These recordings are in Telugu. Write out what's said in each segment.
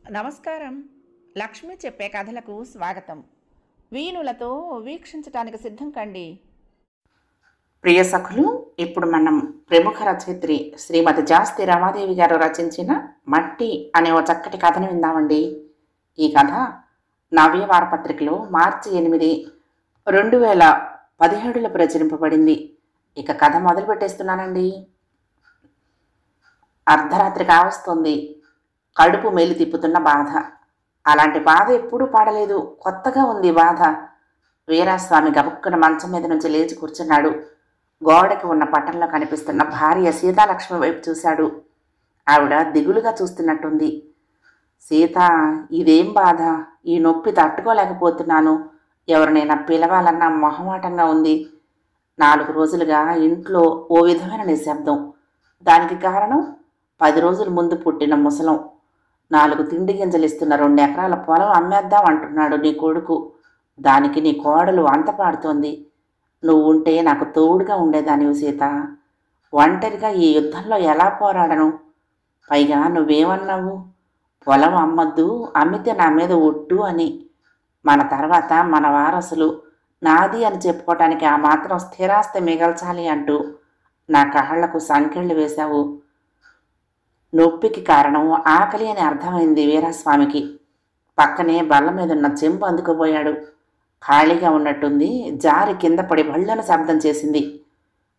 నమస్కారం. లక్ష్మి చెప్పే కథలకు స్వాగతం. వీణులతో వీక్షించటానికి సిద్ధం కండి. ప్రియ సఖులు, ఇప్పుడు మనం ప్రముఖ రచయిత్రి శ్రీమతి జాస్తి రమాదేవి గారు రచించిన మట్టి అనే ఓ చక్కటి కథను విందామండి. ఈ కథ నవ్య వారపత్రికలో మార్చి 8, 2017లో ప్రచురింపబడింది. ఇక కథ మొదలు పెట్టేస్తున్నానండి. అర్ధరాత్రి కావస్తుంది. కడుపు మేలు తిప్పుతున్న బాధ. అలాంటి బాధ ఎప్పుడూ పడలేదు. కొత్తగా ఉంది బాధ. వీరాస్వామి గబుక్కున మంచం మీద నుంచి లేచి కూర్చున్నాడు. గోడకి ఉన్న పట్టంలో కనిపిస్తున్న భార్య సీతాలక్ష్మి వైపు చూశాడు. ఆవిడ దిగులుగా చూస్తున్నట్టుంది. సీత, ఇదేం బాధ? ఈ నొప్పి తట్టుకోలేకపోతున్నాను. ఎవరినైనా పిలవాలన్న మొహమాటంగా ఉంది. 4 రోజులుగా ఇంట్లో ఓ విధమైన నిశ్శబ్దం. దానికి కారణం 10 రోజుల ముందు పుట్టిన ముసలం. 4 తిండి గింజలు ఇస్తున్న 2 ఎకరాల పొలం అమ్మేద్దాం అంటున్నాడు నీ కొడుకు. దానికి నీ కోడలు అంత పాడుతోంది. నువ్వు ఉంటే నాకు తోడుగా ఉండేదానివి సీత. ఒంటరిగా ఈ యుద్ధంలో ఎలా పోరాడను? పైగా నువ్వేమన్నావు? పొలం అమ్మద్దు, అమ్మితే నా మీద ఒట్టు అని. మన తర్వాత మన వారసులు నాది అని చెప్పుకోవటానికి ఆ మాత్రం స్థిరాస్తి మిగల్చాలి అంటూ నా కాళ్లకు సంకెళ్ళు వేశావు. నొప్పికి కారణం ఆకలి అని అర్థమైంది వీరాస్వామికి. పక్కనే బల్ల మీద ఉన్న చెంబు అందుకుపోయాడు. ఖాళీగా ఉన్నట్టుంది. జారి కింద పడి భళ్ళను శబ్దం చేసింది.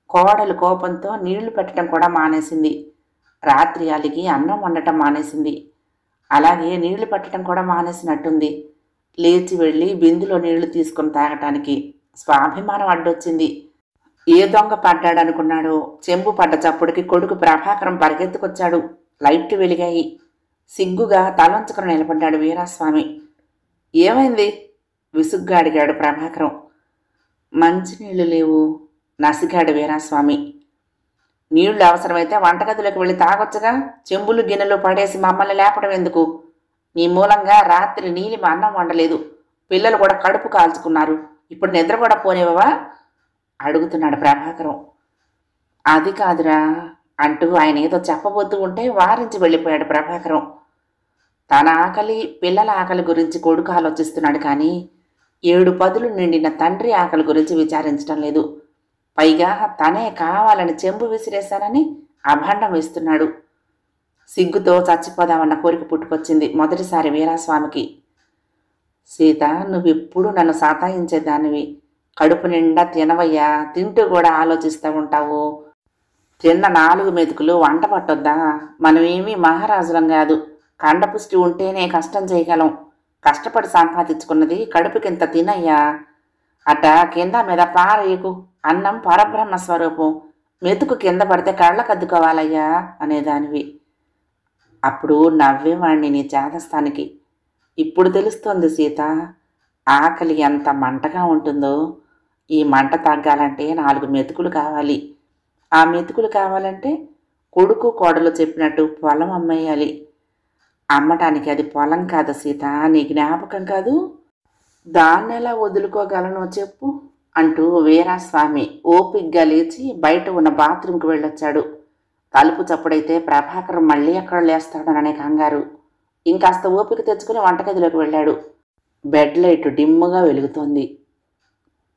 కోడలు కోపంతో నీళ్లు పెట్టడం కూడా మానేసింది. రాత్రి అలిగి అన్నం వండటం మానేసింది. అలాగే నీళ్లు పెట్టడం కూడా మానేసినట్టుంది. లేచి వెళ్ళి బిందులో నీళ్లు తీసుకుని తాగటానికి స్వాభిమానం అడ్డొచ్చింది. ఏ దొంగ పడ్డాడనుకున్నాడో. చెంబు పడ్డ చప్పుడికి కొడుకు ప్రభాకరం పరిగెత్తుకొచ్చాడు. లైట్లు వెలిగాయి. సిగ్గుగా తలంచుకుని నిలబడ్డాడు వీరాస్వామి. ఏమైంది? విసుగ్గా అడిగాడు ప్రభాకరం. మంచినీళ్లు లేవు, నసిగాడు వీరాస్వామి. నీళ్లు అవసరమైతే వంటగదిలోకి వెళ్ళి తాగొచ్చుగా. చెంబులు గిన్నెలు పడేసి మమ్మల్ని లేపడం ఎందుకు? నీ మూలంగా రాత్రి నీలిమ అన్నం వండలేదు. పిల్లలు కూడా కడుపు కాల్చుకున్నారు. ఇప్పుడు నిద్ర కూడా పోనేవా అడుగుతున్నాడు ప్రభాకరం. అది కాదురా అంటూ ఆయన ఏదో చెప్పబోతూ ఉంటే వారించి వెళ్ళిపోయాడు ప్రభాకరం. తన ఆకలి, పిల్లల ఆకలి గురించి కొడుకు ఆలోచిస్తున్నాడు కానీ 7 పదులు నిండిన తండ్రి ఆకలి గురించి విచారించడం లేదు. పైగా తనే కావాలని చెంబు విసిరేశానని అభండం వేస్తున్నాడు. సిగ్గుతో చచ్చిపోదామన్న కోరిక పుట్టుకొచ్చింది మొదటిసారి వీరాస్వామికి. సీత, నువ్వెప్పుడు నన్ను సాతాయించేదానివి. కడుపు నిండా తినవయ్యా, తింటూ కూడా ఆలోచిస్తూ ఉంటావు. తిన్న 4 మెతుకులు వంట పట్టొద్దా? మనమేమీ మహారాజులం కాదు. కండపుష్టి ఉంటేనే కష్టం చేయగలం. కష్టపడి సంపాదించుకున్నది కడుపుకింత తినయ్యా. అట్ట కింద మీద పారేయకు. అన్నం పరబ్రహ్మ స్వరూపం. మెతుకు కింద పడితే కళ్ళకద్దుకోవాలయ్యా అనేదానివి. అప్పుడు నవ్వేవాణ్ణి నీ చేదస్తానికి. ఇప్పుడు తెలుస్తోంది సీత, ఆకలి ఎంత మంటగా ఉంటుందో. ఈ మంట తగ్గాలంటే 4 మెతుకులు కావాలి. ఆ మెతుకులు కావాలంటే కొడుకు కోడలు చెప్పినట్టు పొలం అమ్మేయాలి. అమ్మటానికి అది పొలం కాదు సీత, నీ జ్ఞాపకం కాదు. దాన్నెలా వదులుకోగలను చెప్పు అంటూ వీరాస్వామి ఓపిగ్గా లేచి బయట ఉన్న బాత్రూంకి వెళ్ళొచ్చాడు. తలుపు చప్పుడైతే ప్రభాకరం మళ్ళీ ఎక్కడ లేస్తాడననే కంగారు. ఇంకాస్త ఓపిక తెచ్చుకుని వంటగదిలోకి వెళ్ళాడు. బెడ్ లైట్ డిమ్ముగా వెలుగుతోంది.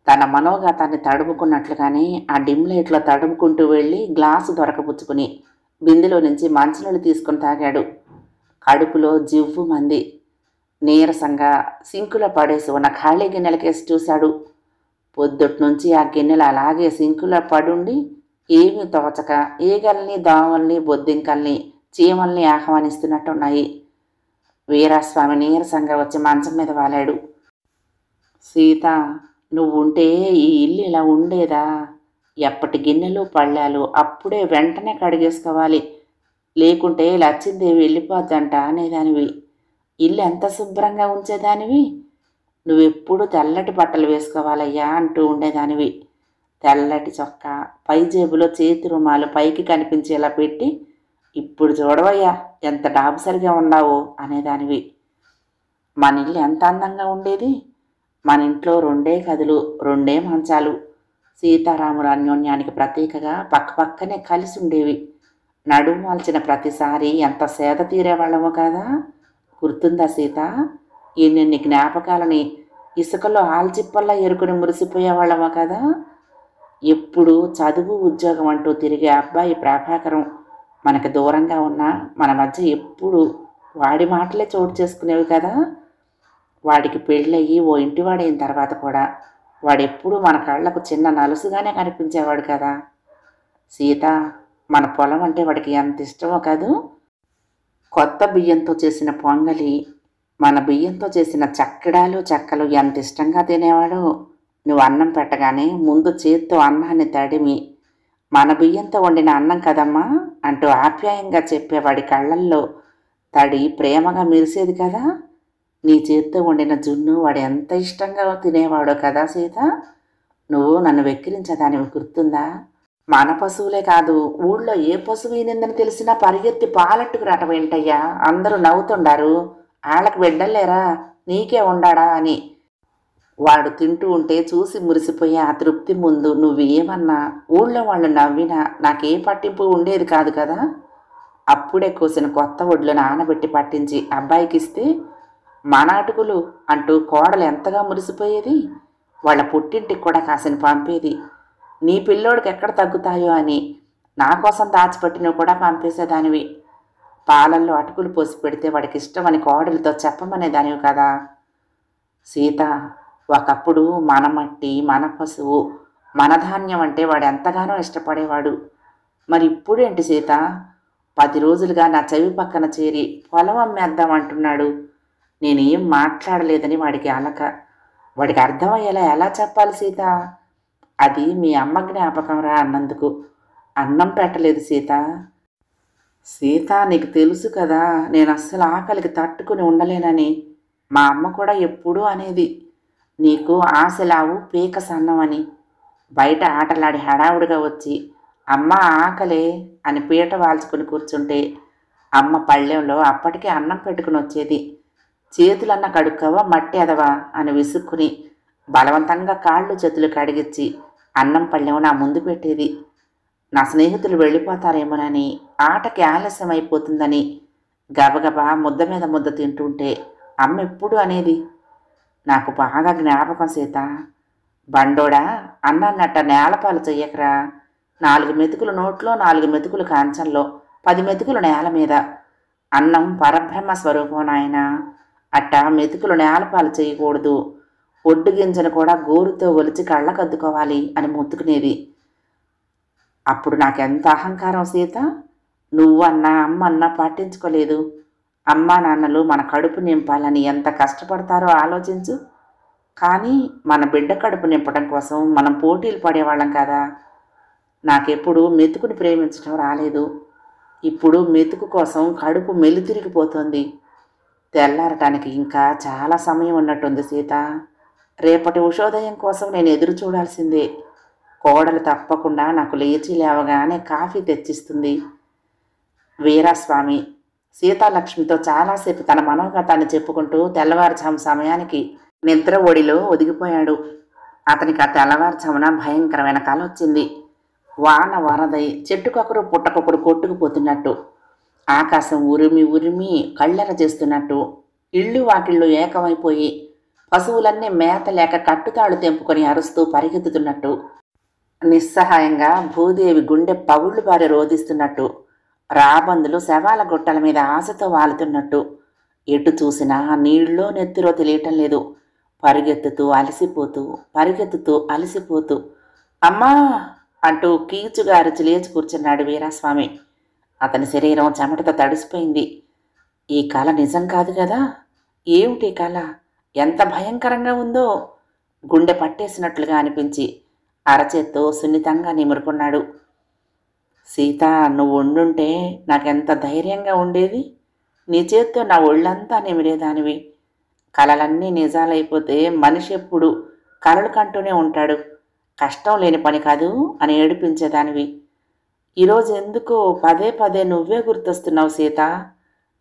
తన మనోగతాన్ని తడుముకున్నట్లుగానే ఆ డిమ్ లైట్లో తడుముకుంటూ వెళ్ళి గ్లాసు దొరకపుచ్చుకుని బిందెలో నుంచి మంచినీళ్ళు తీసుకుని తాగాడు. కడుపులో జివ్వు మంది. నీరసంగా సింకులో పడేసి ఉన్న ఖాళీ గిన్నెలకేసి చూశాడు. పొద్దుటి నుంచి ఆ గిన్నెలు అలాగే సింకులో పడుండి ఏమీ తోచక ఈగల్ని, దోమల్ని, బొద్దింకల్ని, చీమల్ని ఆహ్వానిస్తున్నట్టున్నాయి. వీరాస్వామి నీరసంగా వచ్చి మంచం మీద వాలాడు. సీత, నువ్వుంటే ఈ ఇల్లు ఇలా ఉండేదా? ఎప్పటి గిన్నెలు పళ్ళాలు అప్పుడే వెంటనే కడిగేసుకోవాలి. లేకుంటే లచ్చిందేవి వెళ్ళిపోద్దంట అనేదానివి. ఇల్లు ఎంత శుభ్రంగా ఉంచేదానివి. నువ్వెప్పుడు తెల్లటి బట్టలు వేసుకోవాలయ్యా అంటూ ఉండేదానివి. తెల్లటి చొక్కా, పై జేబులో చేతి రుమాలు పైకి కనిపించేలా పెట్టి ఇప్పుడు చూడవయ్యా ఎంత డాబుసరిగా ఉన్నావో అనేదానివి. మన ఇల్లు ఎంత అందంగా ఉండేది. మన ఇంట్లో 2 గదులు, 2 మంచాలు. సీతారాముల అన్యోన్యానికి ప్రతీకగా పక్కపక్కనే కలిసి ఉండేవి. నడుము వాల్చిన ప్రతిసారి ఎంత సేద తీరేవాళ్ళమో కదా. గుర్తుందా సీత? ఎన్నెన్ని జ్ఞాపకాలని ఇసుకలో ఆల్చిప్పల్లా ఎరుకుని మురిసిపోయేవాళ్ళమో కదా. ఎప్పుడు చదువు ఉద్యోగం అంటూ తిరిగే అబ్బాయి ప్రభాకరం మనకు దూరంగా ఉన్నా మన మధ్య ఎప్పుడు వాడి మాటలే చోటు చేసుకునేవి కదా. వాడికి పెళ్ళయి ఓ ఇంటివాడైన తర్వాత కూడా వాడెప్పుడూ మన కళ్ళకు చిన్న నలుసుగానే కనిపించేవాడు కదా. సీత, మన పొలం అంటే వాడికి ఎంత ఇష్టమో కాదు. కొత్త బియ్యంతో చేసిన పొంగలి, మన బియ్యంతో చేసిన చక్కెడాలు చెక్కలు ఎంత ఇష్టంగా తినేవాడో. నువ్వు అన్నం పెట్టగానే ముందు చేత్తో అన్నాన్ని తడిమి, మన బియ్యంతో వండిన అన్నం కదమ్మా అంటూ ఆప్యాయంగా చెప్పేవాడి కళ్ళల్లో తడి ప్రేమగా మెరిసేది కదా. నీ చేత్తో వండిన జున్ను వాడు ఎంత ఇష్టంగా తినేవాడో కదా సీత. నువ్వు నన్ను వెక్కిరించేదానివి గుర్తుందా? మన పశువులే కాదు, ఊళ్ళో ఏ పశువు ఈనిందని తెలిసినా పరిగెత్తి పాలట్టుకు రాటమేంటయ్యా, అందరూ నవ్వుతుండారు. ఆళ్ళకు బిడ్డలేరా, నీకే ఉండాడా అని. వాడు తింటూ ఉంటే చూసి మురిసిపోయే ఆ తృప్తి ముందు నువ్వేమన్నా ఊళ్ళో వాళ్ళు నవ్వినా నాకే పట్టింపు ఉండేది కాదు కదా. అప్పుడే కోసిన కొత్త ఒడ్లు నానబెట్టి పట్టించి అబ్బాయికి ఇస్తే మనాటుకులు అంటూ కోడలు ఎంతగా మురిసిపోయేది. వాళ్ళ పుట్టింటికి కూడా కాసిన పంపేది. నీ పిల్లోడికి ఎక్కడ తగ్గుతాయో అని నా కోసం దాచిపెట్టినవి కూడా పంపేసేదానివి. పాలల్లో అటుకులు పోసి పెడితే వాడికి ఇష్టమని కోడలితో చెప్పమనేదానివి కదా. సీత, ఒకప్పుడు మన మట్టి, మన పశువు, మన ధాన్యం అంటే వాడు ఎంతగానో ఇష్టపడేవాడు. మరి ఇప్పుడేంటి సీత? 10 రోజులుగా నా చెవి పక్కన చేరి పొలం అమ్మేద్దాం అంటున్నాడు. నేనేం మాట్లాడలేదని వాడికి అలక. వాడికి అర్థమయ్యేలా ఎలా చెప్పాలి సీత? అది మీ అమ్మ జ్ఞాపకం రా అన్నందుకు అన్నం పెట్టలేదు సీత. సీత, నీకు తెలుసు కదా నేను అస్సలు ఆకలికి తట్టుకుని ఉండలేనని. మా అమ్మ కూడా ఎప్పుడూ అనేది, నీకు ఆశలావు పీక సన్నం అని. బయట ఆటలాడి హడావుడిగా వచ్చి అమ్మ ఆకలే అని పీట వాల్చుకుని కూర్చుంటే అమ్మ పళ్ళెంలో అప్పటికే అన్నం పెట్టుకుని వచ్చేది. చేతులన్న కడుక్కవా మట్టి ఎదవా అని విసుక్కుని బలవంతంగా కాళ్ళు చేతులు కడిగిచ్చి అన్నం పళ్ళెం నా ముందు పెట్టేది. నా స్నేహితులు వెళ్ళిపోతారేమోనని, ఆటకి ఆలస్యం అయిపోతుందని గబగబా ముద్ద మీద ముద్ద తింటుంటే అమ్మ ఎప్పుడు అనేది, నాకు బాగా జ్ఞాపకం సీత. బండోడా, అన్నన్నట్ట నేలపాలు చెయ్యకరా. 4 మెతుకులు నోట్లో, 4 మెతుకులు కాంచంలో, 10 మెతుకులు నేల మీద. అన్నం పరబ్రహ్మ స్వరూపం నాయన. అట్ట మెతుకులు నేలపాలు చేయకూడదు. ఒడ్డు గింజను కూడా గోరుతో ఒలిచి కళ్ళకద్దుకోవాలి అని మొత్తుకునేది. అప్పుడు నాకెంత అహంకారం సీత. నువ్వన్నా అమ్మన్నా పట్టించుకోలేదు. అమ్మా నాన్నలు మన కడుపు నింపాలని ఎంత కష్టపడతారో ఆలోచించు. కానీ మన బిడ్డ కడుపు నింపడం కోసం మనం పోటీలు పడేవాళ్ళం కదా. నాకెప్పుడు మెతుకుని ప్రేమించడం రాలేదు. ఇప్పుడు మెతుకు కోసం కడుపు మెలితిరిగిపోతుంది. తెల్లారటానికి ఇంకా చాలా సమయం ఉన్నట్టుంది సీత. రేపటి ఉషోదయం కోసం నేను ఎదురు చూడాల్సిందే. కోడలు తప్పకుండా నాకు లేచి లేవగానే కాఫీ తెచ్చిస్తుంది. వీరాస్వామి సీతాలక్ష్మితో చాలాసేపు తన మనోగతాన్ని చెప్పుకుంటూ తెల్లవారుజాము సమయానికి నిద్ర ఒడిలో ఒదిగిపోయాడు. అతనికి ఆ తెల్లవారుజామున భయంకరమైన కల వచ్చింది. వాన వరదై చెట్టుకొకరు పుట్టకొకరు కొట్టుకుపోతున్నట్టు, ఆకాశం ఉరిమి ఉరిమి కళ్ళెర చేస్తున్నట్టు, ఇళ్ళు వాకిళ్ళు ఏకమైపోయి పశువులన్నీ మేత లేక కట్టుతాళ్ళు తెంపుకొని అరుస్తూ పరిగెత్తుతున్నట్టు, నిస్సహాయంగా భూదేవి గుండె పగుళ్ళు బారి రోధిస్తున్నట్టు, రాబందులు శవాల గుట్టల మీద ఆశతో వాలుతున్నట్టు, ఎటు చూసినా నీళ్ళో నెత్తిరో తెలియటం లేదు. పరిగెత్తుతూ అలసిపోతూ అమ్మా అంటూ కీచుగా అరిచి లేచి కూర్చున్నాడు వీరాస్వామి. అతని శరీరం చెమటతో తడిసిపోయింది. ఈ కళ నిజం కాదు కదా. ఏమిటి కళ? ఎంత భయంకరంగా ఉందో. గుండె పట్టేసినట్లుగా అనిపించి అరచేత్తో సున్నితంగా నిమురుకున్నాడు. సీత, నువ్వు ఉండుంటే నాకెంత ధైర్యంగా ఉండేది. నీ చేత్తో నా ఒళ్ళంతా నిమిరేదానివి. కలలన్నీ నిజాలైపోతే మనిషి ఎప్పుడు కలలు కంటూనే ఉంటాడు. కష్టం లేని పని కాదు అని ఏడిపించేదానివి. ఈరోజు ఎందుకో పదే పదే నువ్వే గుర్తొస్తున్నావు సీత.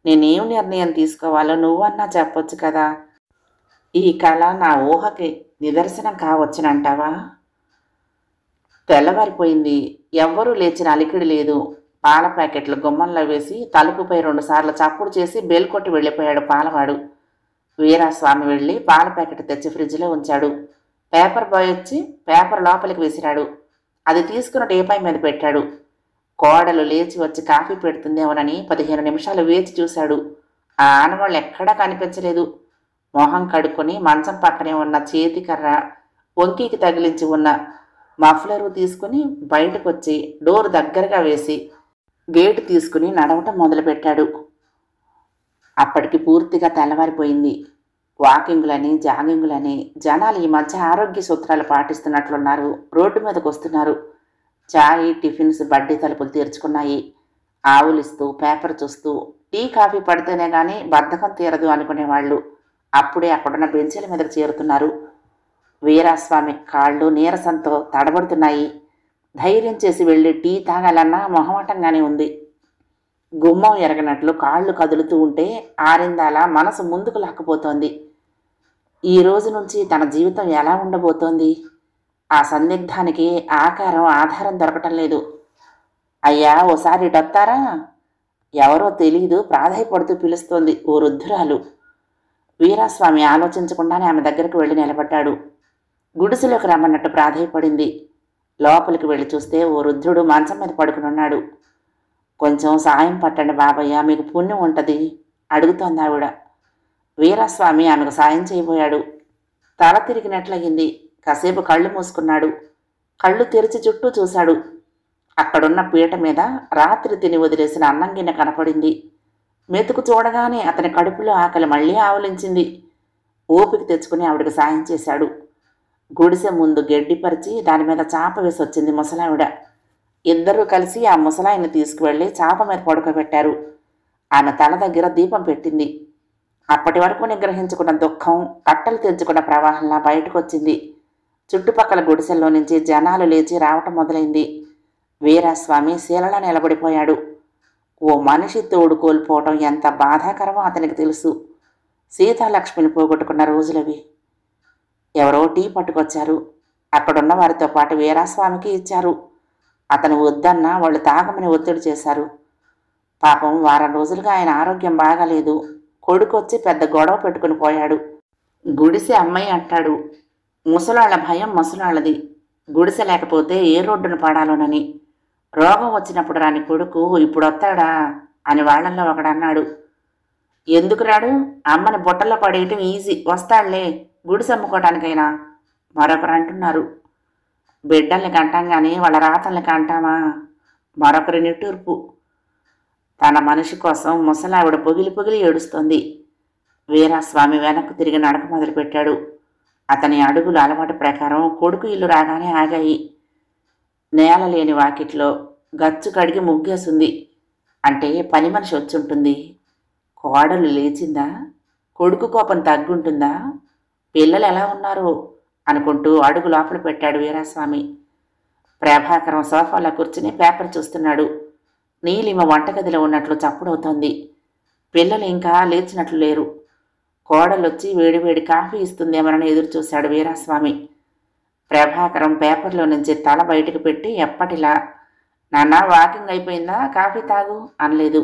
నేనేం నిర్ణయం తీసుకోవాలో నువ్వన్నా చెప్పొచ్చు కదా. ఈ కళ నా ఊహకి నిదర్శనం కావచ్చునంటావా? తెల్లవారిపోయింది. ఎవ్వరూ లేచిన అలికిడి లేదు. పాల ప్యాకెట్లు గుమ్మంలో వేసి తలుపుపై 2 సార్లు చప్పుడు చేసి బెల్ కొట్టి వెళ్ళిపోయాడు పాలవాడు. వీరాస్వామి వెళ్ళి పాల ప్యాకెట్ తెచ్చి ఫ్రిడ్జ్లో ఉంచాడు. పేపర్ బాయ్ వచ్చి పేపర్ లోపలికి విసిరాడు. అది తీసుకుని టీపాయ్ మీద పెట్టాడు. కోడలు లేచి వచ్చి కాఫీ పెడుతుందేమోనని 15 నిమిషాలు వేచి చూశాడు. ఆ ఆనవాళ్ళు ఎక్కడా కనిపించలేదు. మొహం కడుక్కొని మంచం పక్కనే ఉన్న చేతికర్ర వంకీకి తగిలించి ఉన్న మఫ్లరు తీసుకుని బయటకొచ్చి డోర్ దగ్గరగా వేసి గేటు తీసుకుని నడవటం మొదలుపెట్టాడు. అప్పటికి పూర్తిగా తెల్లవారిపోయింది. వాకింగులని జాగింగులని జనాలు ఈ మధ్య ఆరోగ్య సూత్రాలు పాటిస్తున్నట్లున్నారు. రోడ్డు మీదకు వస్తున్నారు. చాయ్ టిఫిన్స్ బడ్డీ తలుపులు తెరుచుకున్నాయి. ఆవులిస్తూ పేపర్ చూస్తూ టీ కాఫీ పడితేనే కానీ బద్ధకం తీరదు అనుకునేవాళ్ళు అప్పుడే అక్కడున్న బెంచీల మీదకు చేరుతున్నారు. వీరాస్వామి కాళ్ళు నీరసంతో తడబడుతున్నాయి. ధైర్యం చేసి వెళ్ళి టీ తాగాలన్నా మొహమాటంగానే ఉంది. గుమ్మం ఎరగనట్లు కాళ్ళు కదులుతూ ఉంటే ఆరిందాల మనసు ముందుకు లాక్కుపోతోంది. ఈ రోజు నుంచి తన జీవితం ఎలా ఉండబోతోంది? ఆ సందిగ్ధానికి ఆధారం దొరకటం లేదు. అయ్యా, ఓసారి ఇటొత్తారా? ఎవరో తెలీదు ప్రాధాయపడుతూ పిలుస్తోంది ఓ వృద్ధురాలు. వీరాస్వామి ఆలోచించకుండానే ఆమె దగ్గరకు వెళ్ళి నిలబడ్డాడు. గుడిసెలోకి రమ్మన్నట్టు ప్రాధాయపడింది. లోపలికి వెళ్ళి చూస్తే ఓ వృద్ధుడు మంచం మీద పడుకునున్నాడు. కొంచెం సాయం పట్టండి బాబయ్య, మీకు పుణ్యం ఉంటుంది అడుగుతోంది ఆవిడ. వీరాస్వామి ఆమెకు సాయం చేయబోయాడు. తల తిరిగినట్లయింది. కాసేపు కళ్ళు మూసుకున్నాడు. కళ్ళు తెరిచి చుట్టూ చూశాడు. అక్కడున్న పీట మీద రాత్రి తిని వదిలేసిన అన్నం గిన్నె కనపడింది. మెతుకు చూడగానే అతని కడుపులో ఆకలి మళ్ళీ ఆవలించింది. ఓపిక తెచ్చుకుని ఆవిడకి సాయం చేశాడు. గుడిసె ముందు గడ్డిపరిచి దాని మీద చాప వేసి వచ్చింది ముసలావిడ. ఇద్దరూ కలిసి ఆ ముసలాయిని తీసుకువెళ్ళి చాప మీద పడుకోబెట్టారు. ఆమె తల దగ్గర దీపం పెట్టింది. అప్పటి వరకు నిగ్రహించుకున్న దుఃఖం కట్టలు తెంచుకున్న ప్రవాహంలా బయటకు వచ్చింది. చుట్టుపక్కల గుడిసెల్లో నుంచి జనాలు లేచి రావటం మొదలైంది. వీరాస్వామి శీలలా నిలబడిపోయాడు. ఓ మనిషి తోడు కోల్పోవటం ఎంత బాధాకరమో అతనికి తెలుసు. సీతాలక్ష్మిని పోగొట్టుకున్న రోజులవి. ఎవరో టీ పట్టుకొచ్చారు. అక్కడున్న వారితో పాటు వీరాస్వామికి ఇచ్చారు. అతను వద్దన్నా వాళ్ళు తాగమని ఒత్తిడి చేశారు. పాపం వారం రోజులుగా ఆయన ఆరోగ్యం బాగాలేదు. కొడుకొచ్చి పెద్ద గొడవ పెట్టుకుని పోయాడు. గుడిసె అమ్మాయి అంటాడు. ముసలాళ్ల భయం ముసలాళ్ళది. గుడిసె లేకపోతే ఏ రోడ్డును పడాలోనని. రోగం వచ్చినప్పుడు రాని కొడుకు ఇప్పుడు వస్తాడా అని వాళ్ళల్లో ఒకడన్నాడు. ఎందుకు రాడు? అమ్మని బుట్టల్లో పడేయటం ఈజీ, వస్తాడులే గుడిసె అమ్ముకోవటానికైనా మరొకరు అంటున్నారు. బిడ్డల్ని కంటాం కానీ వాళ్ళ రాతల్ని కంటామా? మరొకరి నిట్టూర్పు. తన మనిషి కోసం ముసలావిడ పొగిలి పొగిలి ఏడుస్తోంది. వీరాస్వామి వెనక్కు తిరిగి నడక మొదలుపెట్టాడు. అతని అడుగులు అలవాటు ప్రకారం కొడుకు ఇల్లు రాగానే ఆగాయి. నేల లేని వాకిట్లో గచ్చు కడిగి ముగ్గేసింది. అంటే పని మనిషి వచ్చుంటుంది. కోడలు లేచిందా? కొడుకు కోపం తగ్గుంటుందా? పిల్లలు ఎలా ఉన్నారో అనుకుంటూ అడుగు లోపల పెట్టాడు వీరాస్వామి. ప్రభాకరం సోఫాలో కూర్చుని పేపర్ చూస్తున్నాడు. నీలిమ వంటగదిలో ఉన్నట్లు చప్పుడవుతోంది. పిల్లలు ఇంకా లేచినట్లు లేరు. కోడలొచ్చి వేడివేడి కాఫీ ఇస్తుందేమోనని ఎదురు చూశాడు వీరాస్వామి. ప్రభాకరం పేపర్లో నుంచి తల బయటకు పెట్టి ఎప్పటిలా, నాన్న వాకింగ్ అయిపోయిందా, కాఫీ తాగు అనలేదు.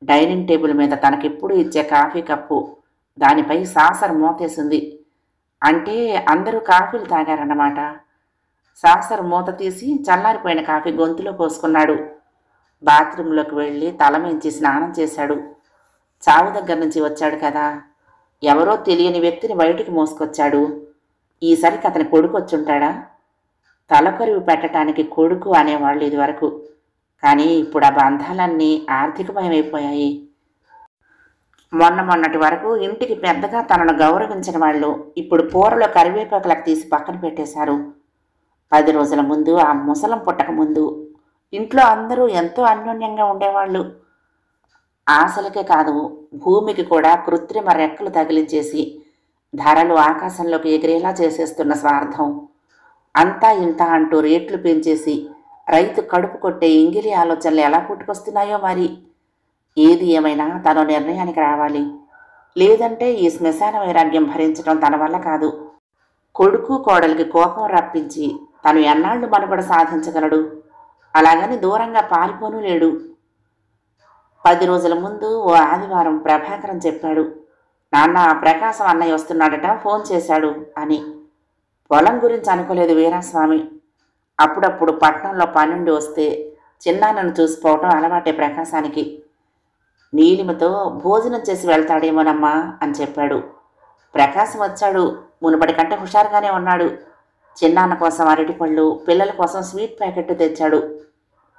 డైనింగ్ టేబుల్ మీద తనకెప్పుడు ఇచ్చే కాఫీ కప్పు, దానిపై సాసర్ మూతేసింది. అంటే అందరూ కాఫీలు తాగారన్నమాట. సాసర్ మూత తీసి చల్లారిపోయిన కాఫీ గొంతులో పోసుకున్నాడు. బాత్రూంలోకి వెళ్ళి తలమించి స్నానం చేశాడు. చావు దగ్గర నుంచి వచ్చాడు కదా, ఎవరో తెలియని వ్యక్తిని బయటికి మోసుకొచ్చాడు. ఈసరికి అతని కొడుకు వచ్చుంటాడా? తలకొరివి పెట్టడానికి కొడుకు అనేవాళ్ళు ఇదివరకు. కానీ ఇప్పుడు ఆ బంధాలన్నీ ఆర్థికమయమైపోయాయి. మొన్నటి వరకు ఇంటికి పెద్దగా తనను గౌరవించిన వాళ్ళు ఇప్పుడు పూరలో కరివేపాకులకు తీసి పక్కన పెట్టేశారు. 10 రోజుల ముందు ఆ ముసలం పుట్టక ముందు ఇంట్లో అందరూ ఎంతో అన్యోన్యంగా ఉండేవాళ్ళు. ఆశలకే కాదు, భూమికి కూడా కృత్రిమ రెక్కలు తగిలించేసి ధరలు ఆకాశంలోకి ఎగిరేలా చేసేస్తున్న స్వార్థం. అంతా ఇంత అంటూ రేట్లు పెంచేసి రైతు కడుపు కొట్టే ఇంగిలి ఆలోచనలు ఎలా పుట్టుకొస్తున్నాయో మరి. ఏది ఏమైనా తను నిర్ణయానికి రావాలి. లేదంటే ఈ శ్మశాన వైరాగ్యం భరించడం తన వల్ల కాదు. కొడుకు కోడలికి కోపం రప్పించి తను ఎన్నాళ్ళు మనుగడ సాధించగలడు? అలాగని దూరంగా పారిపోనూ లేడు. 10 రోజుల ముందు ఓ ఆదివారం ప్రభాకరం చెప్పాడు, నాన్న ప్రకాశం అన్నయ్య వస్తున్నాడట, ఫోన్ చేశాడు అని. పొలం గురించి అనుకోలేదు వీరాస్వామి. అప్పుడప్పుడు పట్నంలో పనుండి వస్తే చిన్నాన్నను చూసిపోవటం అలవాటే ప్రకాశానికి. నీలిమతో భోజనం చేసి వెళ్తాడేమోనమ్మా అని చెప్పాడు. ప్రకాశం వచ్చాడు. మునుపటి కంటే హుషారుగానే ఉన్నాడు. చిన్నాన్న కోసం అరటిపళ్ళు, పిల్లల కోసం స్వీట్ ప్యాకెట్ తెచ్చాడు.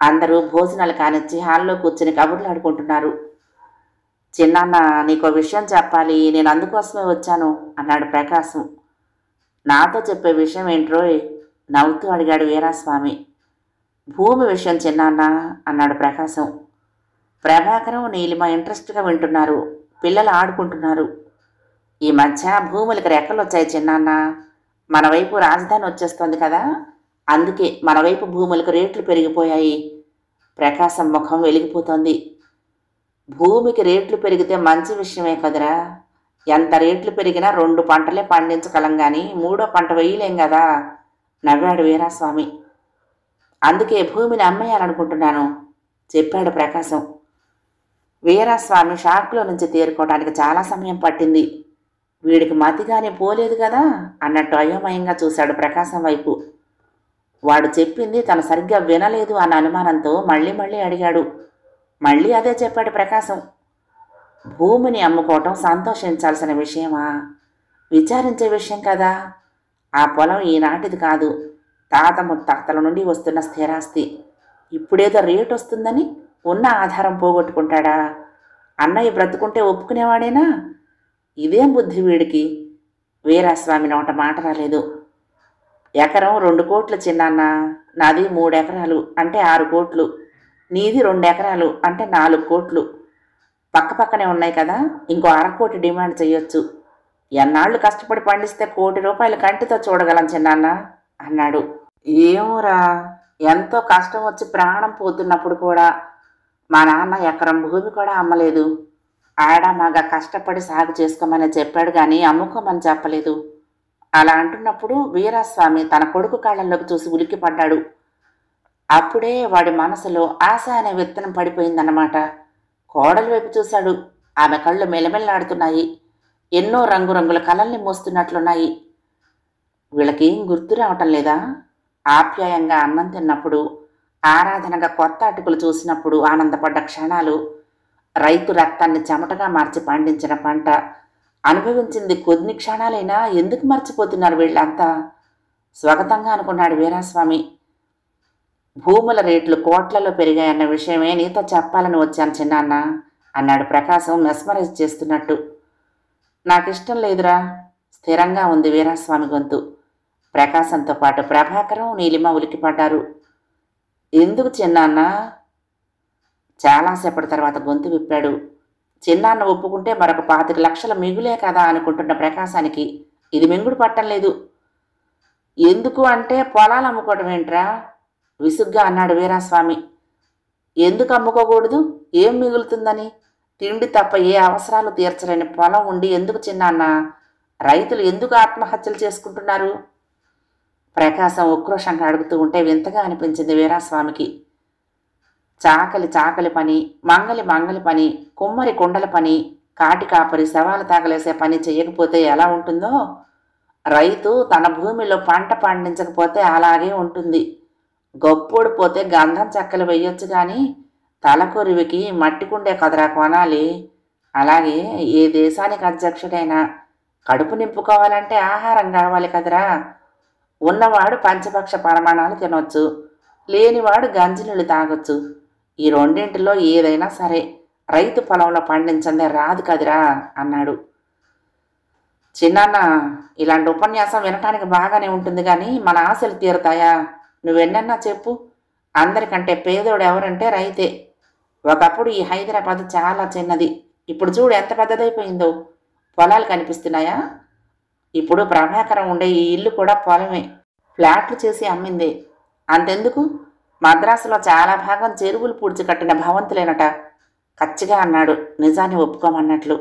అందరూ భోజనాలు కానిచ్చి హాల్లో కూర్చుని కబుర్లు ఆడుకుంటున్నారు. చిన్నాన్న, నీకో విషయం చెప్పాలి, నేను అందుకోసమే వచ్చాను అన్నాడు ప్రకాశం. నాతో చెప్పే విషయం ఏంట్రోయ్? నవ్వుతూ అడిగాడు వీరాస్వామి. భూమి విషయం చిన్నాన్న అన్నాడు ప్రకాశం. ప్రభాకరం, నీలిమ ఇంట్రెస్ట్గా వింటున్నారు. పిల్లలు ఆడుకుంటున్నారు. ఈ మధ్య భూములకి రెక్కలు వచ్చాయి చిన్నాన్న. మన వైపు రాజధాని వచ్చేస్తోంది కదా, అందుకే మన వైపు భూములకు రేట్లు పెరిగిపోయాయి. ప్రకాశం ముఖం వెలిగిపోతోంది. భూమికి రేట్లు పెరిగితే మంచి విషయమే కదరా. ఎంత రేట్లు పెరిగినా 2 పంటలే పండించగలం కానీ 3వ పంట వేయలేం కదా నవ్వాడు వీరాస్వామి. అందుకే భూమిని అమ్మేయాలనుకుంటున్నాను చెప్పాడు ప్రకాశం. వీరాస్వామి షాక్లో నుంచి తేరుకోవడానికి చాలా సమయం పట్టింది. వీడికి మతిగానే పోలేదు కదా అన్నట్టు అయోమయంగా చూశాడు ప్రకాశం వైపు. వాడు చెప్పింది తను సరిగ్గా వినలేదు అన్న అనుమానంతో మళ్ళీ మళ్ళీ అడిగాడు. మళ్ళీ అదే చెప్పాడు ప్రకాశం. భూమిని అమ్ముకోవటం సంతోషించాల్సిన విషయమా? విచారించే విషయం కదా. ఆ పొలం ఈనాటిది కాదు, తాత ముత్తాతల నుండి వస్తున్న స్థిరాస్తి. ఇప్పుడేదో రేటు వస్తుందని ఉన్న ఆధారం పోగొట్టుకుంటాడా? అన్నయ్య బ్రతుకుంటే ఒప్పుకునేవాడేనా? ఇదేం బుద్ధి వీడికి? వీరాస్వామి నోట మాట రాలేదు. ఎకరం 2 కోట్లు చిన్నాన్న. నాది 3 ఎకరాలు అంటే 6 కోట్లు. నీది 2 ఎకరాలు అంటే 4 కోట్లు. పక్కపక్కనే ఉన్నాయి కదా, ఇంకో 1/2 కోటి డిమాండ్ చెయ్యొచ్చు. ఎన్నాళ్ళు కష్టపడి పండిస్తే 1 కోటి రూపాయలు కంటితో చూడగలం చిన్నాన్న అన్నాడు. ఏమోరా, ఎంతో కష్టం వచ్చి ప్రాణం పోతున్నప్పుడు కూడా మా నాన్న ఎకరం భూమి కూడా అమ్మలేదు. ఆడామాగా కష్టపడి సాగు చేసుకోమని చెప్పాడు కానీ అమ్ముకోమని చెప్పలేదు. అలా అంటున్నప్పుడు వీరాస్వామి తన కొడుకు కాళ్ళల్లోకి చూసి ఉలిక్కిపడ్డాడు. అప్పుడే వాడి మనసులో ఆశ అనే విత్తనం పడిపోయిందన్నమాట. కోడలి వైపు చూశాడు. ఆమె కళ్ళు మెలమెల్లాడుతున్నాయి. ఎన్నో రంగురంగుల కలల్ని మోస్తున్నట్లున్నాయి. వీళ్ళకేం గుర్తు రావటం లేదా? ఆప్యాయంగా అన్నం తిన్నప్పుడు, ఆరాధనగా కొత్త అటుకులు చూసినప్పుడు ఆనందపడ్డ క్షణాలు, రైతు రక్తాన్ని చెమటగా మార్చి పండించిన పంట, అనుభవించింది కొన్ని క్షణాలైనా ఎందుకు మర్చిపోతున్నారు వీళ్ళంతా? స్వాగతంగా అనుకున్నాడు వీరాస్వామి. భూముల రేట్లు కోట్లలో పెరిగాయన్న విషయమే నీతో చెప్పాలని వచ్చాను చిన్నాన్న అన్నాడు ప్రకాశం మెస్మరైజ్ చేస్తున్నట్టు. నాకిష్టం లేదురా స్థిరంగా ఉంది వీరాస్వామి గొంతు. ప్రకాశంతో పాటు ప్రభాకరం, నీలిమ ఉలిక్కిపడ్డారు. ఎందుకు చిన్నాన్న? చాలాసేపటి తర్వాత గొంతు విప్పాడు. చిన్నాన్న ఒప్పుకుంటే మరొక 25 లక్షలు మిగులే కదా అనుకుంటున్న ప్రకాశానికి ఇది మింగుడు పట్టం లేదు. ఎందుకు అంటే పొలాలు అమ్ముకోవడం ఏంట్రా విసుగ్గా అన్నాడు వీరాస్వామి. ఎందుకు అమ్ముకోకూడదు? ఏం మిగులుతుందని? తిండి తప్ప ఏ అవసరాలు తీర్చలేని పొలం ఉండి ఎందుకు చిన్నాన్న? రైతులు ఎందుకు ఆత్మహత్యలు చేసుకుంటున్నారు? ప్రకాశం ఉక్రోషంగా అడుగుతూ ఉంటే వింతగా అనిపించింది వీరాస్వామికి. చాకలి పని, మంగలి పని, కుమ్మరి కుండల పని, కాటి కాపరి శవాలు తాగలేసే పని చేయకపోతే ఎలా ఉంటుందో, రైతు తన భూమిలో పంట పండించకపోతే అలాగే ఉంటుంది. గొప్పోడిపోతే గంధం చెక్కలు వెయ్యొచ్చు కానీ తలకొరివికి మట్టి కుండే కదరా కొనాలి. అలాగే ఏ దేశానికి అధ్యక్షుడైనా కడుపు నింపుకోవాలంటే ఆహారం కావాలి కదరా. ఉన్నవాడు పంచపక్ష పరమాణాలు తినొచ్చు, లేనివాడు గంజినీళ్ళు తాగొచ్చు. ఈ రెండింటిలో ఏదైనా సరే రైతు పొలంలో పండించందే రాదు కదిరా అన్నాడు. చిన్నాన్న, ఇలాంటి ఉపన్యాసం వినటానికి బాగానే ఉంటుంది కానీ మన ఆశలు తీరుతాయా? నువ్వెన్నన్నా చెప్పు. అందరికంటే పేదోడు ఎవరంటే రైతే. ఒకప్పుడు ఈ హైదరాబాద్ చాలా చిన్నది, ఇప్పుడు చూడు ఎంత పెద్దదైపోయిందో. పొలాలు కనిపిస్తున్నాయా? ఇప్పుడు ప్రభాకరం ఉండే ఈ ఇల్లు కూడా పొలమే, ఫ్లాట్లు చేసి అమ్మిందే. అంతెందుకు, మద్రాసులో చాలా భాగం చెరువులు పూడ్చి కట్టిన భవంతులేనట కచ్చిగా అన్నాడు నిజాన్ని ఒప్పుకోమన్నట్లు.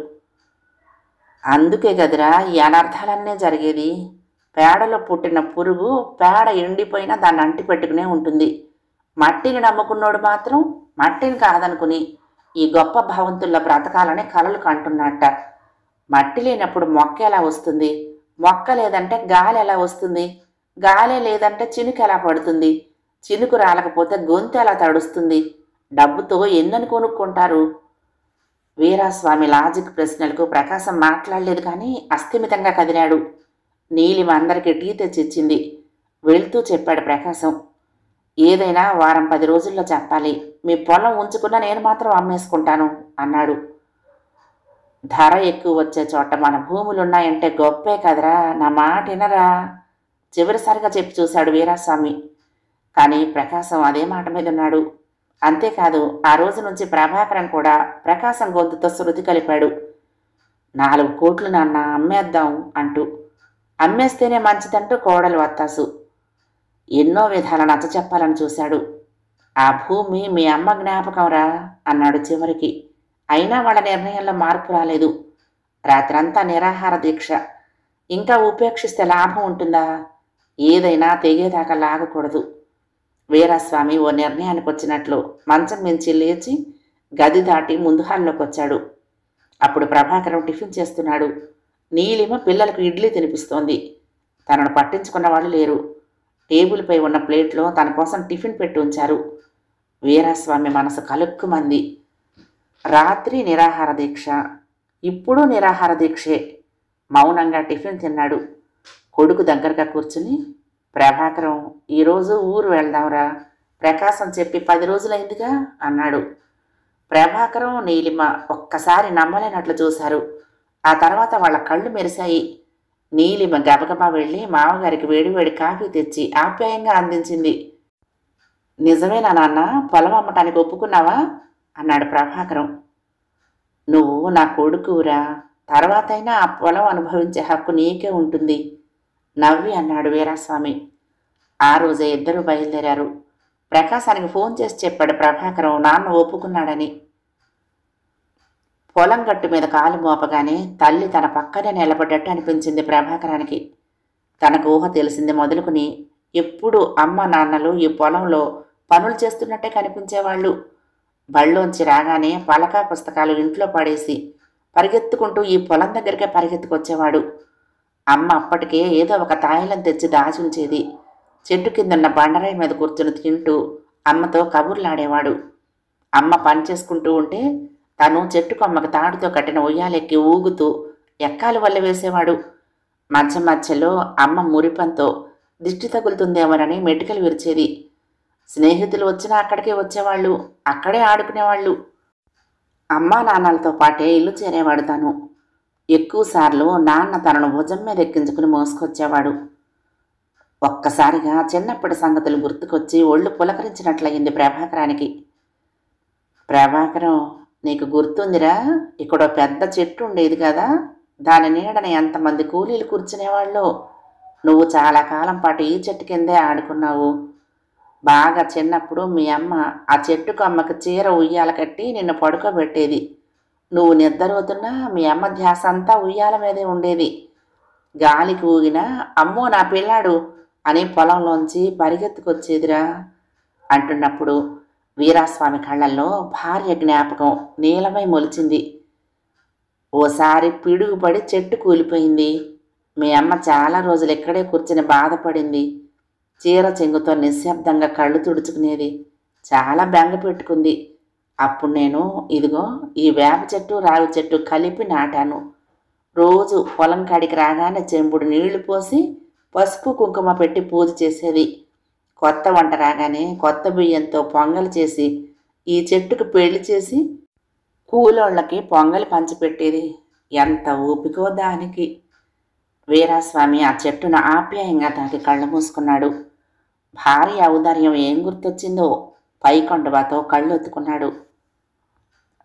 అందుకే గదిరా ఈ అనర్థాలన్నీ జరిగేది. పేడలో పుట్టిన పురుగు పేడ ఎండిపోయినా దాన్ని అంటి పెట్టుకునే ఉంటుంది. మట్టిని నమ్ముకున్నోడు మాత్రం మట్టిని కాదనుకుని ఈ గొప్ప భవంతుల్లో బ్రతకాలని కలలు కంటున్నట్ట. మట్టి లేనప్పుడు మొక్క ఎలా వస్తుంది? మొక్క లేదంటే గాలి ఎలా వస్తుంది? గాలే లేదంటే చినుకు ఎలా పడుతుంది? చినుకు రాలకపోతే గొంతు ఎలా తడుస్తుంది? డబ్బుతో ఎన్నని కొనుక్కుంటారు? వీరాస్వామి లాజిక్ ప్రశ్నలకు ప్రకాశం మాట్లాడలేదు, కానీ అస్థిమితంగా కదిలాడు. నీలిమ అందరికీ టీ తెచ్చిచ్చింది. వెళ్తూ చెప్పాడు ప్రకాశం, ఏదైనా వారం 10 రోజుల్లో చెప్పాలి. మీ పొలం ఉంచుకున్నా నేను మాత్రం అమ్మేసుకుంటాను అన్నాడు. ధర ఎక్కువ వచ్చే చోట మన భూములున్నాయంటే గొప్పే కదరా, నా మాట వినరా? చివరిసారిగా చెప్పి చూశాడు వీరాస్వామి. కానీ ప్రకాశం అదే మాట మీద ఉన్నాడు. అంతేకాదు, ఆ రోజు నుంచి ప్రభాకరన్ కూడా ప్రకాశం గొంతుతో శృతి కలిపాడు. 4 కోట్లు నాన్న, అమ్మేద్దాం అంటూ. అమ్మేస్తేనే మంచిదంటూ కోడలు వత్తాసు. ఎన్నో విధాల నచ్చ చెప్పాలని చూశాడు. ఆ భూమి మీ అమ్మ జ్ఞాపకంరా అన్నాడు చివరికి. అయినా వాళ్ళ నిర్ణయంలో మార్పు రాలేదు. రాత్రంతా నిరాహార దీక్ష. ఇంకా ఉపేక్షిస్తే లాభం ఉంటుందా? ఏదైనా తెగేదాకా లాగకూడదు. వీరాస్వామి ఓ నిర్ణయానికి వచ్చినట్లు మంచం మించి లేచి గది దాటి ముందు హాల్లోకి వచ్చాడు. అప్పుడు ప్రభాకరం టిఫిన్ చేస్తున్నాడు. నీలిమ పిల్లలకు ఇడ్లీ తినిపిస్తోంది. తనను పట్టించుకున్న వాళ్ళు లేరు. టేబుల్పై ఉన్న ప్లేట్లో తన కోసం టిఫిన్ పెట్టి ఉంచారు. వీరాస్వామి మనసు కలుక్కుమంది. రాత్రి నిరాహార దీక్ష, ఇప్పుడు నిరాహార దీక్షే. మౌనంగా టిఫిన్ తిన్నాడు. కొడుకు దగ్గరగా కూర్చుని, ప్రభాకరం, ఈరోజు ఊరు వెళ్దాంరా, ప్రకాశం చెప్పి 10 రోజులైందిగా అన్నాడు. ప్రభాకరం, నీలిమ ఒక్కసారి నమ్మలేనట్లు చూశారు. ఆ తర్వాత వాళ్ళ కళ్ళు మెరిశాయి. నీలిమ గబగబా వెళ్ళి మామగారికి వేడివేడి కాఫీ తెచ్చి ఆప్యాయంగా అందించింది. నిజమేనా నాన్న, పొలం అమ్మటానికి ఒప్పుకున్నావా అన్నాడు ప్రభాకరం. నువ్వు నా కొడుకురా, తర్వాతైనా ఆ పొలం అనుభవించే హక్కు నీకే ఉంటుంది నవ్వి అన్నాడు వీరాస్వామి. ఆ రోజే ఇద్దరూ బయలుదేరారు. ప్రకాశానికి ఫోన్ చేసి చెప్పాడు ప్రభాకరం నాన్న ఒప్పుకున్నాడని. పొలం గట్టు మీద కాలు మోపగానే తల్లి తన పక్కనే నిలబడ్డట్టు అనిపించింది ప్రభాకరానికి. తనకు ఊహ తెలిసింది మొదలుకుని ఎప్పుడు అమ్మ నాన్నలు ఈ పొలంలో పనులు చేస్తున్నట్టే కనిపించేవాళ్ళు. బళ్ళోంచి రాగానే పలకా పుస్తకాలు ఇంట్లో పడేసి పరిగెత్తుకుంటూ ఈ పొలం దగ్గరికే పరిగెత్తుకొచ్చేవాడు. అమ్మ అప్పటికే ఏదో ఒక తాయిలం తెచ్చి దాచుంచేది. చెట్టు కిందన్న బండరాయి మీద కూర్చుని తింటూ అమ్మతో కబుర్లాడేవాడు. అమ్మ పని చేసుకుంటూ ఉంటే తను చెట్టు కొమ్మకు తాడుతో కట్టిన ఉయ్యాలెక్కి ఊగుతూ ఎక్కాలు వల్ల వేసేవాడు. మధ్య మధ్యలో అమ్మ మురిపంతో దిష్టి తగులుతుందేమోనని మెటికలు విరిచేది. స్నేహితులు వచ్చినా అక్కడికే వచ్చేవాళ్ళు, అక్కడే ఆడుకునేవాళ్ళు. అమ్మా నాన్నలతో పాటే ఇల్లు చేరేవాడు తను. ఎక్కువసార్లు నాన్న తనను భుజం మీద ఎక్కించుకుని మోసుకొచ్చేవాడు. ఒక్కసారిగా చిన్నప్పటి సంగతులు గుర్తుకొచ్చి ఒళ్ళు పులకరించినట్లయింది ప్రభాకరానికి. ప్రభాకరం, నీకు గుర్తుందిరా, ఇక్కడ పెద్ద చెట్టు ఉండేది కదా, దాని నీడని ఎంతమంది కూలీలు కూర్చునేవాళ్ళు. నువ్వు చాలా కాలం పాటు ఈ చెట్టు కిందే ఆడుకున్నావు. బాగా చిన్నప్పుడు మీ అమ్మ ఆ చెట్టు కొమ్మకి చీర ఉయ్యాల కట్టి నిన్ను పడుకోబెట్టేది. నువ్వు నిద్రపోతున్నా మీ అమ్మ ధ్యాస అంతా ఉయ్యాల మీదే ఉండేది. గాలికి ఊగినా అమ్మో నా పిల్లాడు అని పొలంలోంచి పరిగెత్తుకొచ్చేదిరా అంటున్నప్పుడు వీరాస్వామి కళ్ళల్లో భార్య జ్ఞాపకం నీలమై మొలిచింది. ఓసారి పిడుగుపడి చెట్టు కూలిపోయింది. మీ అమ్మ చాలా రోజులు ఇక్కడే కూర్చుని బాధపడింది. చీర చెంగుతో నిశ్శబ్దంగా కళ్ళు తుడుచుకునేది. చాలా బెంగ పెట్టుకుంది. అప్పుడు నేను ఇదిగో ఈ వేప చెట్టు రావి చెట్టు కలిపి నాటాను. రోజు పొలం కాడికి రాగానే చెంబుడు నీళ్లు పోసి పసుపు కుంకుమ పెట్టి పూజ చేసేది. కొత్త వంట రాగానే కొత్త బియ్యంతో పొంగలి చేసి ఈ చెట్టుకు పెళ్లి చేసి కూలోళ్ళకి పొంగలి పంచిపెట్టేది. ఎంత ఊపికో దానికి. వీరాస్వామి ఆ చెట్టును ఆప్యాయంగా తాకి కళ్ళు మూసుకున్నాడు. భార్య ఔదార్యం ఏం గుర్తొచ్చిందో పైకొండవాతో కళ్ళు ఒత్తుకున్నాడు.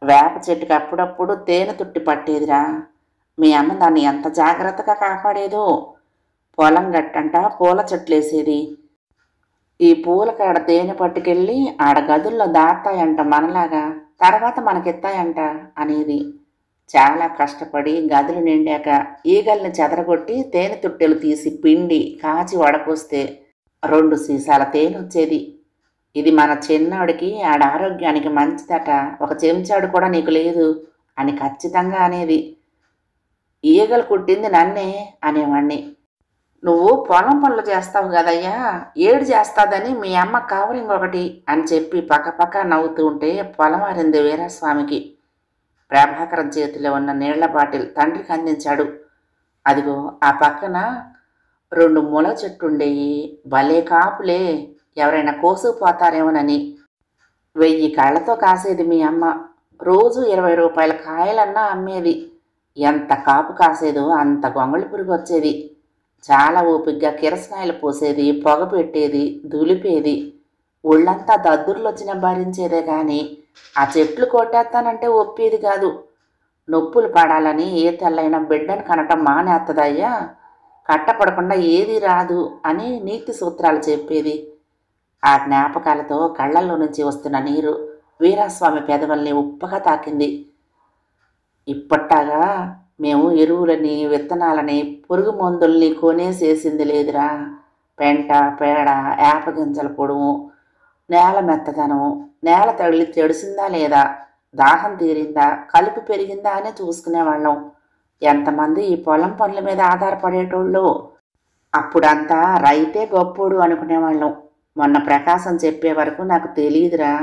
వేప చెట్టుకి అప్పుడప్పుడు తేనె తుట్టి పట్టేదిరా. మీ అమ్మ దాన్ని ఎంత జాగ్రత్తగా కాపాడేదో. పొలం గట్టంట పూల చెట్లేసేది. ఈ పూల కాడ తేనె పట్టుకెళ్ళి ఆడ గదుల్లో దాస్తాయంట మనలాగా, తర్వాత మనకెత్తాయంట అనేది. చాలా కష్టపడి గదులు నిండాక ఈగల్ని చెదరగొట్టి తేనె తుట్టెలు తీసి పిండి కాచి వడపోస్తే 2 సీసాల తేనె వచ్చేది. ఇది మన చిన్నోడికి ఆడ ఆరోగ్యానికి మంచిదట, ఒక చెంచాడు కూడా నీకు లేదు అని ఖచ్చితంగా అనేది. ఈగలు కుట్టింది నన్నే అనేవాణ్ణి. నువ్వు పొలం పనులు చేస్తావు కదయ్యా, ఏడు చేస్తాదని మీ అమ్మ కవరింగ్ ఒకటి అని చెప్పి పక్కపక్క నవ్వుతూ ఉంటే పొలం అరింది వీరాస్వామికి. ప్రభాకరం చేతిలో ఉన్న నీళ్ల బాటిల్ తండ్రికి అందించాడు. అదిగో ఆ పక్కన 2 ముల చెట్టుండేయి, భలే కాపులే, ఎవరైనా కోసుకుపోతారేమోనని. 1000 కళ్ళతో కాసేది మీ అమ్మ, రోజు 20 రూపాయల కాయలన్నా అమ్మేది. ఎంత కాపు కాసేదో అంత గొంగళి పురుగు వచ్చేది. చాలా ఓపిగ్గా కిరసనాయలు పోసేది, పొగ పెట్టేది, దులిపేది. ఒళ్ళంతా దద్దుర్లొచ్చినా భరించేదే కానీ ఆ చెట్లు కొట్టేస్తానంటే ఒప్పేది కాదు. నొప్పులు పడాలని ఏ తెల్లైన బిడ్డను కనటం మానేత్తదయ్యా, కట్టపడకుండా ఏది రాదు అని నీతి సూత్రాలు చెప్పేది. ఆ జ్ఞాపకాలతో కళ్ళల్లో నుంచి వస్తున్న నీరు వీరాస్వామి పెదవుల్ని ఉప్పగా తాకింది. ఇప్పట్టాగా మేము ఎరువులని, విత్తనాలని, పురుగు మందుల్ని కొనేసేసింది లేదురా. పెంట, పేడ, ఏపగింజల పొడుము, నేల మెత్తదనం, నేల తగిలి తెడిసిందా లేదా, దాహం తీరిందా, కలుపు పెరిగిందా అని చూసుకునేవాళ్ళం. ఎంతమంది ఈ పొలం పనుల మీద ఆధారపడేటోళ్ళు. అప్పుడంతా రైతే గొప్పోడు అనుకునేవాళ్ళం. మొన్న ప్రకాశం చెప్పే వరకు నాకు తెలియదురా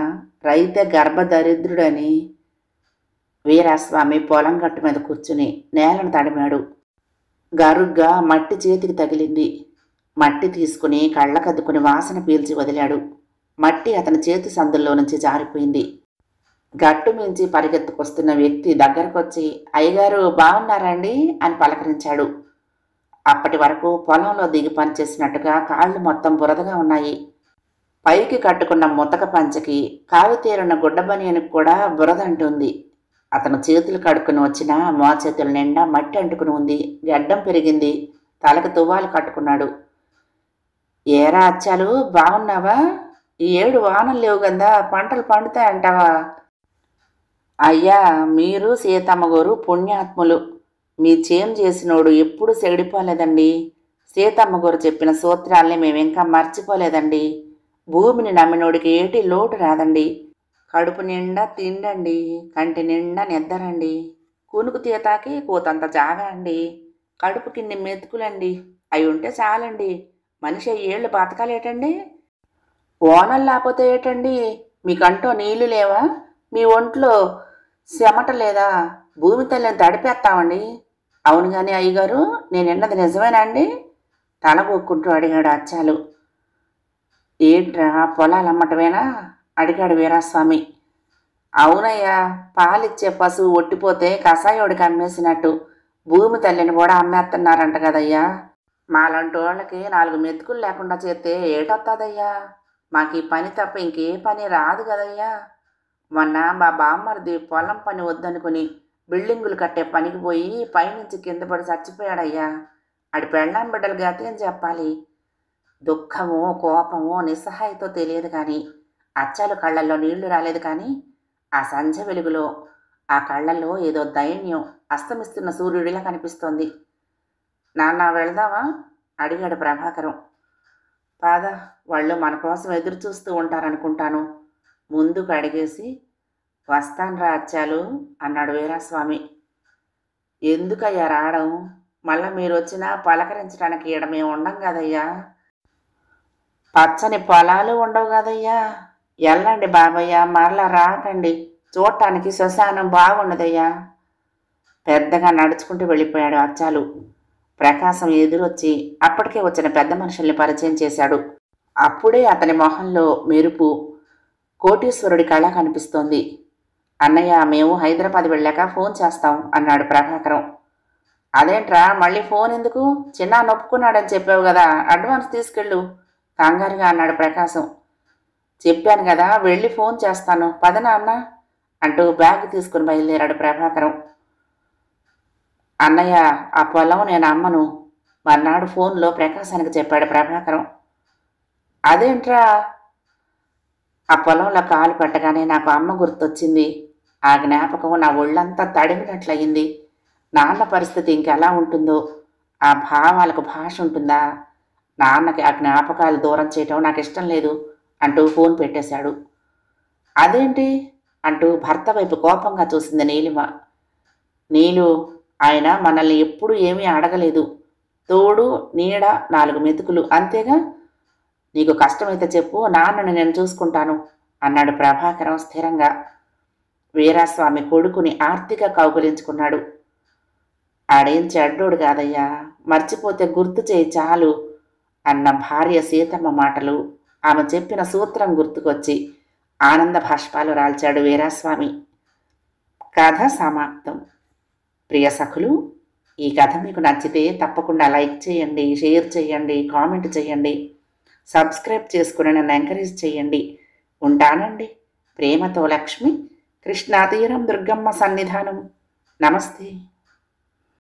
రైతే గర్భదరిద్రుడని. వీరాస్వామి పొలం గట్టు మీద కూర్చుని నేలను తడిమాడు. గరుగ్గా మట్టి చేతికి తగిలింది. మట్టి తీసుకుని కళ్ళకద్దుకుని వాసన పీల్చి వదిలాడు. మట్టి అతని చేతి సందుల్లో నుంచి జారిపోయింది. గట్టు మించి పరిగెత్తుకొస్తున్న వ్యక్తి దగ్గరకొచ్చి అయ్యగారు బాగున్నారండి అని పలకరించాడు. అప్పటి వరకు పొలంలో దిగి పనిచేసినట్టుగా కాళ్ళు మొత్తం బురదగా ఉన్నాయి. పైకి కట్టుకున్న ముతక పంచకి, కావితీరున్న గుడ్డబనియనికి కూడా బురదంటుంది. అతను చేతులు కడుక్కుని వచ్చిన మోచేతుల నిండా మట్టి అంటుకుని ఉంది. గడ్డం పెరిగింది. తలకు తువ్వాలు కట్టుకున్నాడు. ఏరా అచ్చాలు బాగున్నావా? ఈ ఏడు వానలు లేవు కదా, పంటలు పండుతాయంటావా? అయ్యా, మీరు సీతమ్మగోరు పుణ్యాత్ములు. మీ చేం చేసినోడు ఎప్పుడు చెడిపోలేదండి. సీతమ్మగోరు చెప్పిన సూత్రాల్ని మేమింకా మర్చిపోలేదండి. భూమిని నమ్మినోడికి ఏటి లోటు రాదండి. కడుపు నిండా తిండండి, కంటి నిండా నిద్దరండి, కునుకు తీతాకి కూతంత జాగా అండి, కడుపు కింది మెతుకులండి, అవి ఉంటే చాలండి. మనిషి ఏళ్ళు బతకాలేటండి? ఓనలు లేకపోతే ఏటండి? మీకంటూ నీళ్లు లేవా? మీ ఒంట్లో చెమట లేదా? భూమి తల్లిని తడిపేస్తామండి. అవును కానీ అయ్యగారు, నేనన్నది నిజమేనా అండి? తల కొక్కుంటూ అడిగాడు అచ్చాలు. ఏంట్రా పొలాలు అమ్మటమేనా అడిగాడు వీరాస్వామి. అవునయ్యా, పాలిచ్చే పశువు ఒట్టిపోతే కషాయోడికి అమ్మేసినట్టు భూమి తల్లిని కూడా అమ్మేస్తున్నారంట కదయ్యా. మాలాంటి వాళ్ళకి 4 మెతుకులు లేకుండా చేస్తే ఏటొస్తుందయ్యా? మాకు ఈ పని తప్ప ఇంకే పని రాదు కదయ్యా. మొన్న మా బామ్మర్ది పొలం పని వద్దనుకుని బిల్డింగులు కట్టే పనికి పోయి పైనుంచి కింద పడి చచ్చిపోయాడయ్యా. ఆడి పెళ్ళాం బిడ్డలు గతేం చెప్పాలి? దుఃఖమో కోపమో నిస్సహాయతో తెలియదు కానీ అచ్చాలు కళ్ళల్లో నీళ్లు రాలేదు. కానీ ఆ సంధ్య వెలుగులో ఆ కళ్ళల్లో ఏదో దైన్యం అస్తమిస్తున్న సూర్యుడిలా కనిపిస్తోంది. నాన్న వెళదామా అడిగాడు ప్రభాకరం. పాద, వాళ్ళు మన కోసం ఎదురు చూస్తూ ఉంటారనుకుంటాను. ముందుకు అడిగేసి వస్తాన్రా అచ్చాలు అన్నాడు వీరాస్వామి. ఎందుకయ్యా రావడం? మళ్ళా మీరు వచ్చినా పలకరించడానికి ఈడ మేము ఉండం కదయ్యా. పచ్చని పొలాలు ఉండవు కదయ్యా. ఎల్లండి బాబయ్య, మరలా రాకండి. చూడటానికి శ్మశానం బాగుండదయ్యా. పెద్దగా నడుచుకుంటూ వెళ్ళిపోయాడు అచ్చాలు. ప్రకాశం ఎదురొచ్చి అప్పటికే వచ్చిన పెద్ద మనుషుల్ని పరిచయం చేశాడు. అప్పుడే అతని మొహంలో మెరుపు, కోటీశ్వరుడి కళ కనిపిస్తోంది. అన్నయ్య, మేము హైదరాబాద్ వెళ్ళాక ఫోన్ చేస్తాం అన్నాడు ప్రభాకరం. అదేంట్రా మళ్ళీ ఫోన్ ఎందుకు? చిన్న నొప్పుకున్నాడని చెప్పావు కదా, అడ్వాన్స్ తీసుకెళ్ళు కంగారుగా అన్నాడు ప్రకాశం. చెప్పాను కదా, వెళ్ళి ఫోన్ చేస్తాను, పదనా అన్న అంటూ బ్యాగ్ తీసుకుని బయలుదేరాడు ప్రభాకరం. అన్నయ్య, ఆ పొలం నేను అమ్మను మర్నాడు ఫోన్లో ప్రకాశానికి చెప్పాడు ప్రభాకరం. అదేంట్రా? ఆ పొలంలో కాలు పెట్టగానే నాకు అమ్మ గుర్తొచ్చింది. ఆ జ్ఞాపకం నా ఒళ్ళంతా తడిమినట్లయింది. నాన్న పరిస్థితి ఇంకెలా ఉంటుందో, ఆ భావాలకు భాష ఉంటుందా? నాన్నకి ఆ జ్ఞాపకాలు దూరం చేయటం నాకు ఇష్టం లేదు అంటూ ఫోన్ పెట్టేశాడు. అదేంటి అంటూ భర్త వైపు కోపంగా చూసింది నీలిమ. నీలు, ఆయన మనల్ని ఎప్పుడూ ఏమీ అడగలేదు. తోడు నీడ 4 మెతుకులు అంతేగా. నీకు కష్టమైతే చెప్పు, నాన్నని నేను చూసుకుంటాను అన్నాడు ప్రభాకరం స్థిరంగా. వీరాస్వామి కొడుకుని ఆర్తిగా కౌగులించుకున్నాడు. ఆడేం చెడ్డోడు కాదయ్యా, మర్చిపోతే గుర్తు చేయి చాలు అన్న భార్య సీతమ్మ మాటలు ఆమె చెప్పిన సూత్రం గుర్తుకొచ్చి ఆనంద భాష్పాలు రాల్చాడు వీరాస్వామి. కథ సమాప్తం. ప్రియ సఖులు, ఈ కథ మీకు నచ్చితే తప్పకుండా లైక్ చేయండి, షేర్ చేయండి, కామెంట్ చేయండి, సబ్స్క్రైబ్ చేసుకుని నన్ను ఎంకరేజ్ చేయండి. ఉంటానండి. ప్రేమతో లక్ష్మి, కృష్ణాతీరం దుర్గమ్మ సన్నిధానం. నమస్తే.